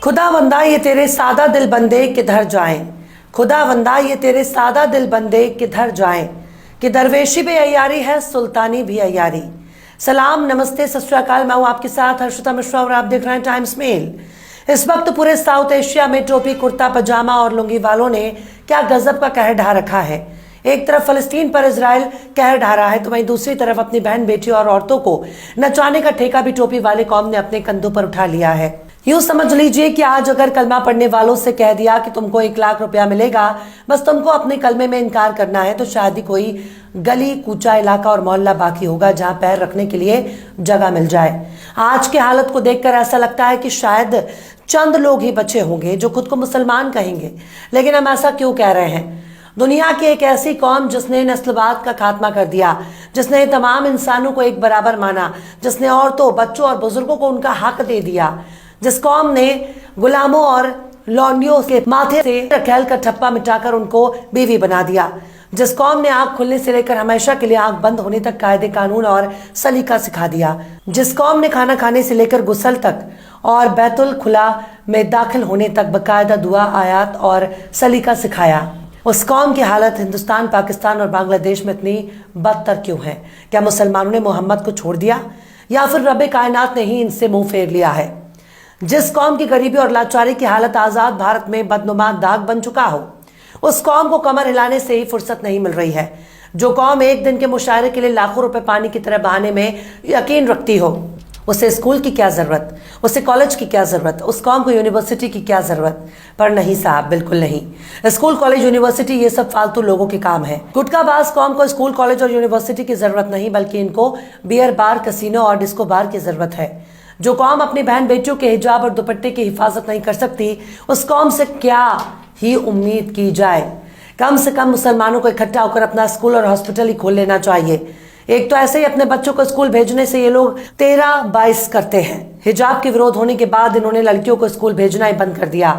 खुदावंदा ये तेरे सादा दिल बंदे किधर जाएं। खुदावंदा ये तेरे सादा दिल बंदे किधर जाएं कि दरवेशी भी अय्यारी है, सुल्तानी भी अय्यारी। सलाम, नमस्ते, सत श्री अकाल। मैं हूं आपके साथ हर्षिता मिश्रा और आप देख रहे हैं टाइम्स मेल। इस वक्त पूरे साउथ एशिया में टोपी, कुर्ता पजामा और लुंगी वालों ने क्या गजब का कहर ढा रखा है। एक तरफ फलस्तीन पर इजराइल कहर ढा रहा है, तो वहीं दूसरी तरफ अपनी बहन, बेटी और औरतों को नचाने का ठेका भी टोपी वाले कौम ने अपने कंधों पर उठा लिया है। यूं समझ लीजिए कि आज अगर कलमा पढ़ने वालों से कह दिया कि तुमको 1 लाख रुपया मिलेगा, बस तुमको अपने कलमे में इनकार करना है, तो शायद ही कोई गली कूचा इलाका और मोहल्ला बाकी होगा जहां पैर रखने के लिए जगह मिल जाए। आज की हालत को देखकर ऐसा लगता है कि शायद चंद लोग ही बचे होंगे जो खुद को मुसलमान कहेंगे। लेकिन हम ऐसा क्यों कह रहे हैं? दुनिया की एक ऐसी कौम जिसने नस्लवाद का खात्मा कर दिया, जिसने तमाम इंसानों को एक बराबर माना, जिसने औरतों, बच्चों और बुजुर्गों को उनका हक दे दिया, जिस कौम ने गुलामों और लौंडियों के माथे से रखेल का ठप्पा मिटाकर उनको बीवी बना दिया, जिस कौम ने आंख खुलने से लेकर हमेशा के लिए आंख बंद होने तक कायदे कानून और सलीका सिखा दिया, जिस कौम ने खाना खाने से लेकर गुस्ल तक और बैतुल खुला में दाखिल होने तक बकायदा दुआ, आयात और सलीका सिखाया, उस कौम की हालत हिंदुस्तान, पाकिस्तान और बांग्लादेश में इतनी बदतर क्यों है? क्या मुसलमानों ने मोहम्मद को छोड़ दिया या फिर रब्बे कायनात ने ही इनसे मुंह फेर लिया है? जिस कौम की गरीबी और लाचारी की हालत आजाद भारत में बदनुमा दाग बन चुका हो, उस कौम को कमर हिलाने से ही फुर्सत नहीं मिल रही है। जो कौम एक दिन के मुशायरे के लिए लाखों रुपए पानी की तरह बहाने में यकीन रखती हो, उसे स्कूल की क्या जरूरत, उसे कॉलेज की क्या जरूरत, उस कौम को यूनिवर्सिटी की क्या जरूरत? पर नहीं साहब, बिल्कुल नहीं। स्कूल, कॉलेज, यूनिवर्सिटी ये सब फालतू लोगों के काम है। गुटखाबाज कौम को स्कूल, कॉलेज और यूनिवर्सिटी की जरूरत नहीं, बल्कि इनको बियर बार, कसीनो और डिस्को बार की जरूरत है। जो कौम अपनी बहन बेटियों के हिजाब और दुपट्टे की हिफाजत नहीं कर सकती, उस कौम से क्या ही उम्मीद की जाए? कम से कम मुसलमानों को इकट्ठा होकर अपना स्कूल और हॉस्पिटल ही खोल लेना चाहिए। एक तो ऐसे ही अपने बच्चों को स्कूल भेजने से ये लोग 13-22 करते हैं। हिजाब के विरोध होने के बाद इन्होंने लड़कियों को स्कूल भेजना ही बंद कर दिया।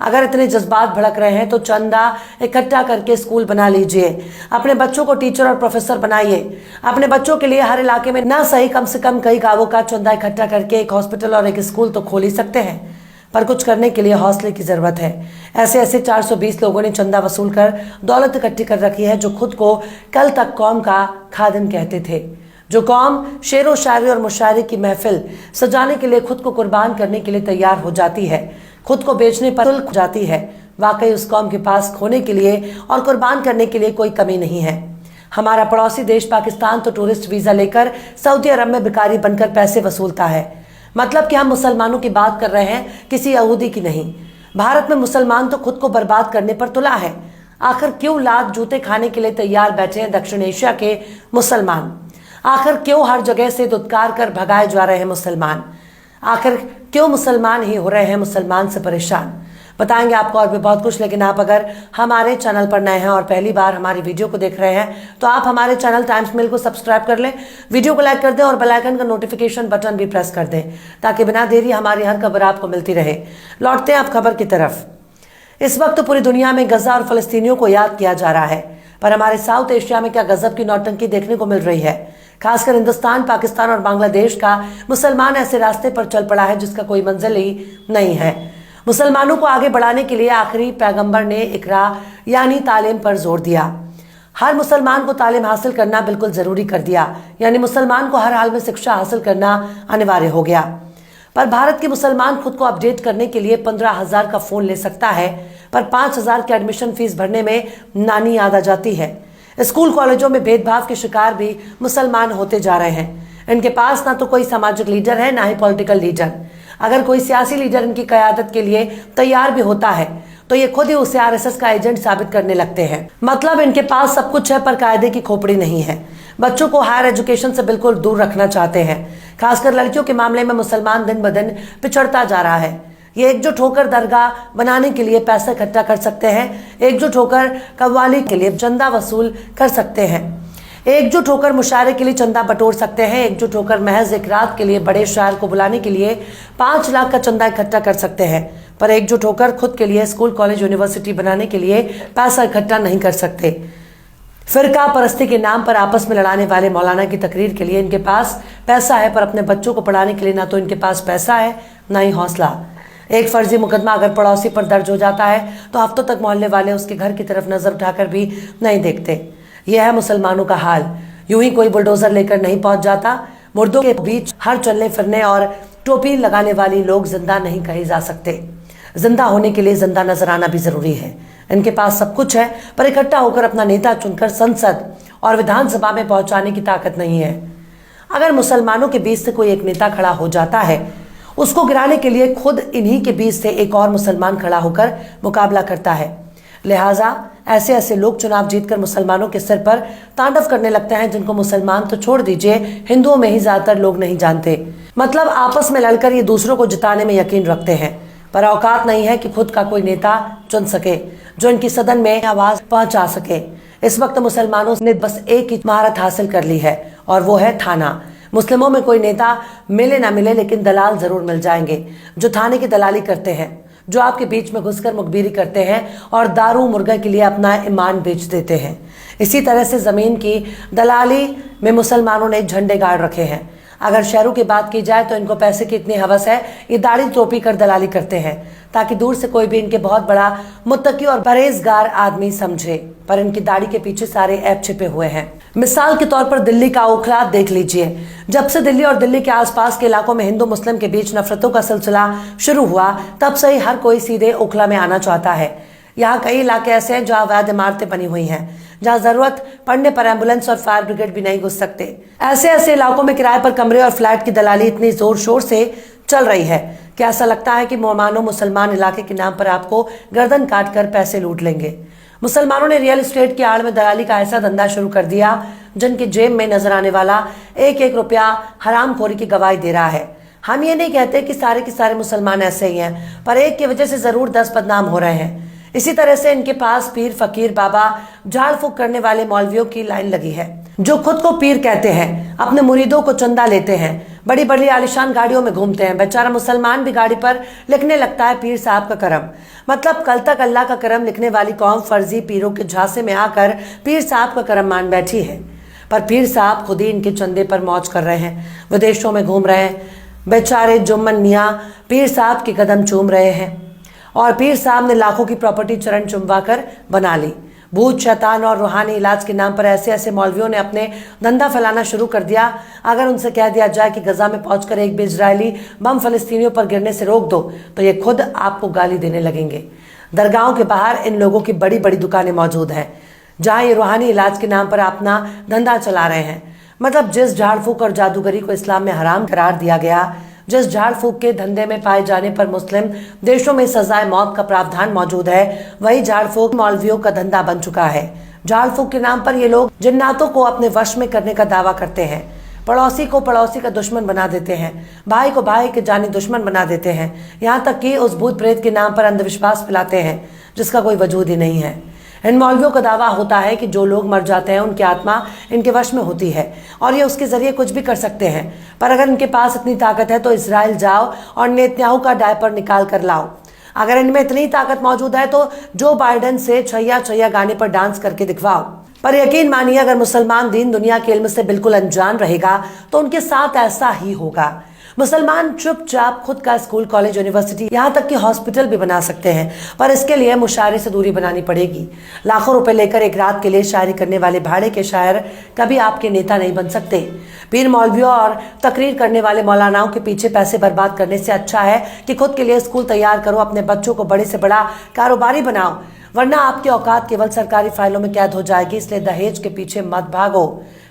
अगर इतने जज्बात भड़क रहे हैं तो चंदा इकट्ठा करके स्कूल बना लीजिए, अपने बच्चों को टीचर और प्रोफेसर बनाइए। अपने बच्चों के लिए हर इलाके में ना सही कम से कम कई गांवों का चंदा इकट्ठा करके एक हॉस्पिटल और एक स्कूल तो खोल ही सकते हैं। पर कुछ करने के लिए हौसले की जरूरत है। ऐसे 420 लोगों ने चंदा वसूल कर दौलत इकट्ठी कर रखी है, जो खुद को कल तक कौम का खादिम कहते थे। जो कौम शेरो शायरी और मुशायरे की महफिल सजाने के लिए खुद को कुर्बान करने के लिए तैयार हो जाती है, खुद को बेचने पर तुल जाती है, वाकई उस कौम के पास खोने के लिए और कुर्बान करने के लिए कोई कमी नहीं है। हमारा पड़ोसी देश पाकिस्तान तो टूरिस्ट वीजा लेकर सऊदी अरब में भिखारी बनकर पैसे वसूलता है। मतलब कि हम मुसलमानों की बात कर रहे हैं, किसी यहूदी की नहीं। भारत में मुसलमान तो खुद को बर्बाद करने पर तुला है। आखिर क्यों लात जूते खाने के लिए तैयार बैठे हैं दक्षिण एशिया के मुसलमान? आखिर क्यों हर जगह से दुत्कार कर भगाए जा रहे हैं मुसलमान? आखिर क्यों मुसलमान ही हो रहे हैं मुसलमान से परेशान? बताएंगे आपको और भी बहुत कुछ। लेकिन आप अगर हमारे चैनल पर नए हैं और पहली बार हमारी वीडियो को देख रहे हैं, तो आप हमारे चैनल टाइम्स मेल को सब्सक्राइब कर लें, वीडियो को लाइक कर दें और बेल आइकन का नोटिफिकेशन बटन भी प्रेस कर दें, ताकि बिना देरी हमारी हर खबर आपको मिलती रहे। लौटते हैं आप खबर की तरफ। इस वक्त तो पूरी दुनिया में गजा और फलस्तीनियों को याद किया जा रहा है, पर हमारे साउथ एशिया में क्या गजब की नौटंकी देखने को मिल रही है। खासकर हिंदुस्तान, पाकिस्तान और बांग्लादेश का मुसलमान ऐसे रास्ते पर चल पड़ा है जिसका कोई मंजिल ही नहीं है। मुसलमानों को आगे बढ़ाने के लिए आखिरी पैगंबर ने इकरा यानी तालीम पर जोर दिया। हर मुसलमान को तालीम हासिल करना बिल्कुल जरूरी कर दिया, यानी मुसलमान को हर हाल में शिक्षा हासिल करना अनिवार्य हो गया। पर भारत के मुसलमान खुद को अपडेट करने के लिए 15,000 का फोन ले सकता है, पर 5,000 की एडमिशन फीस भरने में नानी याद आ जाती है। स्कूल कॉलेजों में भेदभाव के शिकार भी मुसलमान होते जा रहे हैं। इनके पास ना तो कोई सामाजिक लीडर है, ना ही पॉलिटिकल लीडर। अगर कोई सियासी लीडर इनकी क़यादत के लिए तैयार भी होता है, तो ये खुद ही उसे आरएसएस का एजेंट साबित करने लगते हैं। मतलब इनके पास सब कुछ है, पर कायदे की खोपड़ी नहीं है। बच्चों को हायर एजुकेशन से बिल्कुल दूर रखना चाहते हैं। खासकर लड़कियों के मामले में मुसलमान दिन ब दिन पिछड़ता जा रहा है। ये एकजुट होकर दरगाह बनाने के लिए पैसा इकट्ठा कर सकते हैं, एकजुट होकर कव्वाली के लिए चंदा वसूल कर सकते हैं, एकजुट होकर मुशायरे के लिए चंदा बटोर सकते हैं, एकजुट होकर महज एक रात के लिए बड़े शायर को बुलाने के लिए 5 लाख का चंदा इकट्ठा कर सकते हैं, पर एकजुट होकर खुद के लिए स्कूल, कॉलेज, यूनिवर्सिटी बनाने के लिए पैसा इकट्ठा नहीं कर सकते। फिरका परस्ती के नाम पर आपस में लड़ाने वाले मौलाना की तकरीर के लिए इनके पास पैसा है, पर अपने बच्चों को पढ़ाने के लिए ना तो इनके पास पैसा है, ना ही हौसला। एक फर्जी मुकदमा अगर पड़ोसी पर दर्ज हो जाता है तो हफ्तों तक मोहल्ले वाले उसके घर की तरफ नजर उठाकर भी नहीं देखते। यह है मुसलमानों का हाल। यूं ही कोई बुलडोजर लेकर नहीं पहुंच जाता। मुर्दों के बीच हर चलने फिरने और टोपी लगाने वाली लोग जिंदा नहीं कहे जा सकते। जिंदा होने के लिए जिंदा नजर आना भी जरूरी है। इनके पास सब कुछ है, पर इकट्ठा होकर अपना नेता चुनकर संसद और विधानसभा में पहुंचाने की ताकत नहीं है। अगर मुसलमानों के बीच से कोई एक नेता खड़ा हो जाता है, उसको गिराने के लिए खुद इन्हीं के बीच से एक और मुसलमान खड़ा होकर मुकाबला करता है। लिहाजा ऐसे ऐसे लोग चुनाव जीतकर मुसलमानों के सिर पर तांडव करने लगते हैं, जिनको मुसलमान तो छोड़ दीजिए, हिंदुओं में ही ज्यादातर लोग नहीं जानते। मतलब आपस में लड़कर ये दूसरों को जिताने में यकीन रखते हैं, पर औकात नहीं है कि खुद का कोई नेता चुन सके जो इनकी सदन में आवाज पहुंचा सके। इस वक्त मुसलमानों ने बस एक ही महारत हासिल कर ली है, और वो है थाना। मुस्लिमों में कोई नेता मिले ना मिले, लेकिन दलाल जरूर मिल जाएंगे जो थाने की दलाली करते हैं, जो आपके बीच में घुसकर मुखबिरी करते हैं और दारू मुर्गा के लिए अपना ईमान बेच देते हैं। इसी तरह से जमीन की दलाली में मुसलमानों ने झंडे गाड़ रखे हैं। अगर शहरों की बात की जाए तो इनको पैसे की इतनी हवस है, ये दाढ़ी टोपी कर दलाली करते हैं ताकि दूर से कोई भी इनके बहुत बड़ा मुत्तकी और परहेजगार आदमी समझे, पर इनकी दाढ़ी के पीछे सारे ऐप छिपे हुए हैं। मिसाल के तौर पर दिल्ली का ओखला देख लीजिए। जब से दिल्ली और दिल्ली के आसपास के इलाकों में हिंदू मुस्लिम के बीच नफरतों का सिलसिला शुरू हुआ, तब से ही हर कोई सीधे ओखला में आना चाहता है। यहाँ कई इलाके ऐसे हैं जहाँ अवैध इमारतें बनी हुई हैं, जहाँ जरूरत पड़ने पर एम्बुलेंस और फायर ब्रिगेड भी नहीं घुस सकते। ऐसे ऐसे इलाकों में किराए पर कमरे और फ्लैट की दलाली इतनी जोर शोर से चल रही है कि ऐसा लगता है कि मानो मुसलमान इलाके के नाम पर आपको गर्दन काट कर पैसे लूट लेंगे। मुसलमानों ने रियल एस्टेट की आड़ में दलाली का ऐसा धंधा शुरू कर दिया, जिनकी जेब में नजर आने वाला एक एक रुपया हरामखोरी की गवाही दे रहा है। हम ये नहीं कहते कि सारे के सारे मुसलमान ऐसे ही हैं, पर एक की वजह से जरूर 10 बदनाम हो रहे हैं। इसी तरह से इनके पास पीर फकीर बाबा झाड़ फूक करने वाले मौलवियों की लाइन लगी है, जो खुद को पीर कहते हैं, अपने मुरीदों को चंदा लेते हैं, बड़ी बड़ी आलिशान गाड़ियों में घूमते हैं। बेचारा मुसलमान भी गाड़ी पर लिखने लगता है पीर साहब का करम। मतलब कल तक अल्लाह का करम लिखने वाली कौम फर्जी पीरों के झांसे में आकर पीर साहब का करम मान बैठी है, पर पीर साहब खुद ही इनके चंदे पर मौज कर रहे हैं, विदेशों में घूम रहे हैं। बेचारे जुम्मन मियाँ पीर साहब के कदम चूम रहे हैं, और पीर साहब ने लाखों की प्रॉपर्टी चरण चुमवा कर बना ली। भूत शैतान और रूहानी इलाज के नाम पर ऐसे ऐसे मौलवियों ने अपने धंधा फैलाना शुरू कर दिया। अगर उनसे कह दिया जाए कि गजा में पहुंचकर एक भी इजरायली बम फलस्तीनियों पर गिरने से रोक दो, तो ये खुद आपको गाली देने लगेंगे। दरगाहों के बाहर इन लोगों की बड़ी बड़ी दुकानें मौजूद हैं, जहां ये रूहानी इलाज के नाम पर अपना धंधा चला रहे हैं। मतलब जिस झाड़ फूक और जादूगरी को इस्लाम में हराम करार दिया गया, जिस झाड़ फूक के धंधे में पाए जाने पर मुस्लिम देशों में सजाए मौत का प्रावधान मौजूद है, वही झाड़ फूक मौलवियों का धंधा बन चुका है। झाड़ फूक के नाम पर ये लोग जिन्नातों को अपने वश में करने का दावा करते हैं, पड़ोसी को पड़ोसी का दुश्मन बना देते हैं, भाई को भाई के जानी दुश्मन बना देते हैं, यहाँ तक कि उस भूत प्रेत के नाम पर अंधविश्वास फैलाते हैं जिसका कोई वजूद ही नहीं है। इन मौलवियों का दावा होता है कि जो लोग मर जाते हैं उनकी आत्मा इनके वश में होती है और ये उसके जरिए कुछ भी कर सकते हैं। पर अगर इनके पास इतनी ताकत है तो इजराइल जाओ और नेतन्याहू का डायपर निकाल कर लाओ। अगर इनमें इतनी ताकत मौजूद है तो जो बाइडेन से छैया छैया गाने पर डांस करके दिखवाओ। पर यकीन मानिए, अगर मुसलमान दीन दुनिया के इल्म से बिल्कुल अनजान रहेगा तो उनके साथ ऐसा ही होगा। मुसलमान चुपचाप खुद का स्कूल, कॉलेज, यूनिवर्सिटी, यहाँ तक कि हॉस्पिटल भी बना सकते हैं, पर इसके लिए मुशायरे से दूरी बनानी पड़ेगी। लाखों रुपए लेकर एक रात के लिए शायरी करने वाले भाड़े के शायर कभी आपके नेता नहीं बन सकते। पीर मौलवियों और तकरीर करने वाले मौलानाओं के पीछे पैसे बर्बाद करने से अच्छा है कि खुद के लिए स्कूल तैयार करो, अपने बच्चों को बड़े से बड़ा कारोबारी बनाओ, वरना आपकी औकात केवल सरकारी फाइलों में कैद हो जाएगी। इसलिए दहेज के पीछे मत भागो,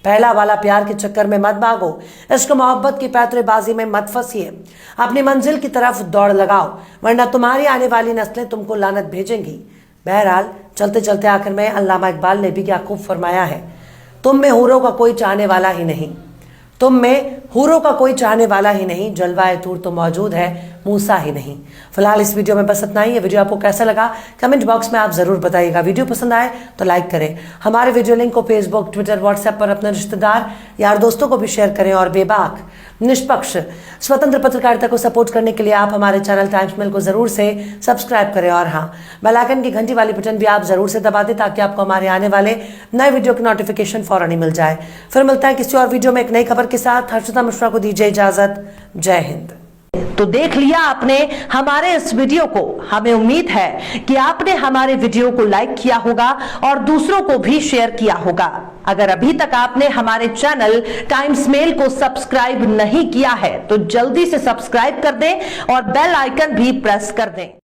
पहला वाला प्यार के चक्कर में मत भागो, इश्क मोहब्बत की पैतरेबाजी में मत फंसिए, अपनी मंजिल की तरफ दौड़ लगाओ, वरना तुम्हारी आने वाली नस्लें तुमको लानत भेजेंगी। बहरहाल चलते चलते आखिर में अल्लामा इकबाल ने भी क्या खूब फरमाया है, तुम में हूरों का कोई चाहने वाला ही नहीं, तुम में हूरों का कोई चाहने वाला ही नहीं, जलवाए तूर तो मौजूद है, मूसा ही नहीं। फिलहाल इस वीडियो में बस इतना ही। ये वीडियो आपको कैसा लगा कमेंट बॉक्स में आप जरूर बताइएगा। वीडियो पसंद आए तो लाइक करें। हमारे वीडियो लिंक को फेसबुक, ट्विटर, व्हाट्सएप पर अपने रिश्तेदार, यार, दोस्तों को भी शेयर करें। और बेबाक, निष्पक्ष, स्वतंत्र पत्रकारिता को सपोर्ट करने के लिए आप हमारे चैनल टाइम्स मेल को जरूर से सब्सक्राइब करें। और हाँ, बेल आइकन की घंटी वाली बटन भी आप जरूर से दबा दें ताकि आपको हमारे आने वाले नए वीडियो की नोटिफिकेशन फौरन ही मिल जाए। फिर मिलता है किसी और वीडियो में एक नई खबर के साथ। हर्षिता मिश्रा को दीजिए इजाजत। जय हिंद। तो देख लिया आपने हमारे इस वीडियो को। हमें उम्मीद है कि आपने हमारे वीडियो को लाइक किया होगा और दूसरों को भी शेयर किया होगा। अगर अभी तक आपने हमारे चैनल टाइम्स मेल को सब्सक्राइब नहीं किया है तो जल्दी से सब्सक्राइब कर दें और बेल आइकन भी प्रेस कर दें।